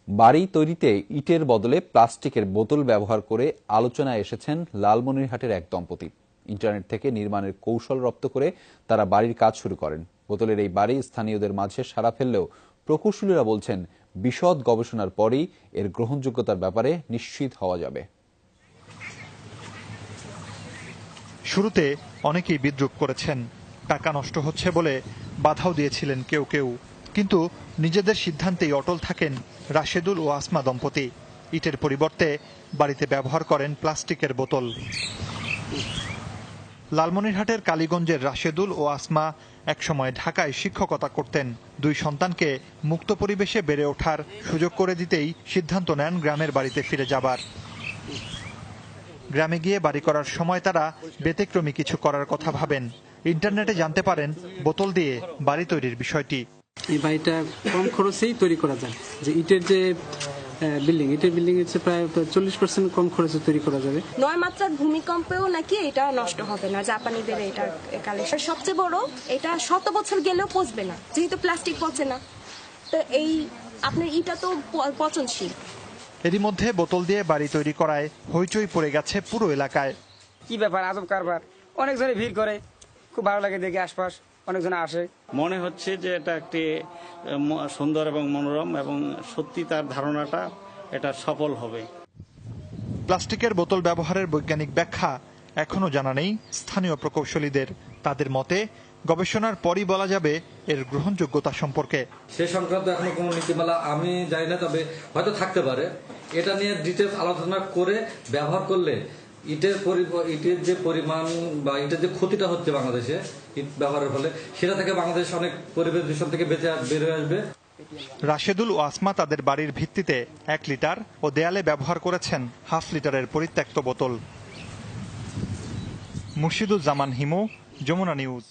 বাড়ি তৈরিতে ইটের বদলে প্লাস্টিকের বোতল ব্যবহার করে আলোচনায় এসেছেন লালমনিরহাটের এক দম্পতি। ইন্টারনেট থেকে নির্মাণের কৌশল রপ্ত করে তারা বাড়ির কাজ শুরু করেন। বোতলের এই বাড়ি স্থানীয়দের মাঝে সাড়া ফেললেও প্রকৌশলীরা বলছেন বিশদ গবেষণার পরই এর গ্রহণযোগ্যতার ব্যাপারে নিশ্চিত হওয়া যাবে। শুরুতে অনেকেই বিদ্রূপ করেছেন, টাকা নষ্ট হচ্ছে বলে বাধাও দিয়েছিলেন কেউ কেউ, কিন্তু নিজেদের সিদ্ধান্তেই অটল থাকেন রাশেদুল ও আসমা দম্পতি। ইটের পরিবর্তে বাড়িতে ব্যবহার করেন প্লাস্টিকের বোতল। লালমনিরহাটের কালীগঞ্জের রাশেদুল ও আসমা একসময় ঢাকায় শিক্ষকতা করতেন। দুই সন্তানকে মুক্ত পরিবেশে বেড়ে ওঠার সুযোগ করে দিতেই সিদ্ধান্ত নেন গ্রামের বাড়িতে ফিরে যাবার। গ্রামে গিয়ে বাড়ি করার সময় তারা ব্যতিক্রমী কিছু করার কথা ভাবেন। ইন্টারনেটে জানতে পারেন বোতল দিয়ে বাড়ি তৈরির বিষয়টি। এই বাড়িটা কম খরচেই তৈরি করা যায়, যে ইটের বিল্ডিং এর প্রায় 40% কম খরচে তৈরি করা যাবে। 9 মাত্রার ভূমিকম্পেও নাকি এটা নষ্ট হবে না, জাপানিদের এটা কালেকশন। সবচেয়ে বড়, এটা 100 বছর গেলেও পচবে না, যেহেতু প্লাস্টিক পচে না। তো এই আপনার ইটা তো পচনশীল। এরই মধ্যে বোতল দিয়ে বাড়ি তৈরি করায় হইচই পড়ে গেছে পুরো এলাকায়। কি ব্যাপার, আজব কারবার। অনেকজনে ভিড় করে, খুব ভালো লাগে দেখে, আশপাশ অনেকজন আসে। মনে হচ্ছে যে এটা একটি সুন্দর এবং মনোরম, এবং সত্যি তার ধারণাটা এটা সফল হবে। প্লাস্টিকের বোতল ব্যবহারের বৈজ্ঞানিক ব্যাখ্যা এখনো জানা নেই স্থানীয় প্রকৌশলীদের। তাদের মতে গবেষণার পরই বলা যাবে এর গ্রহণযোগ্যতা সম্পর্কে। সে সংক্রান্ত এখনো কোনো নীতিমালা আমি জানি না, তবে হয়তো থাকতে পারে। এটা নিয়ে ডিটেলস আলোচনা করে ব্যবহার করলে ইটের যে পরিমাণ বা ইটের যে ক্ষতিটা হচ্ছে বাংলাদেশে ইট ব্যবহারের ফলে, সেটা থেকে বাংলাদেশ অনেক পরিবেশ দূষণ থেকে বের হয়ে আসবে। রাশেদুল ও আসমা তাদের বাড়ির ভিত্তিতে 1 লিটার ও দেয়ালে ব্যবহার করেছেন হাফ লিটারের পরিত্যক্ত বোতল। মুর্শিদুজ্জামান হিমু, যমুনা নিউজ।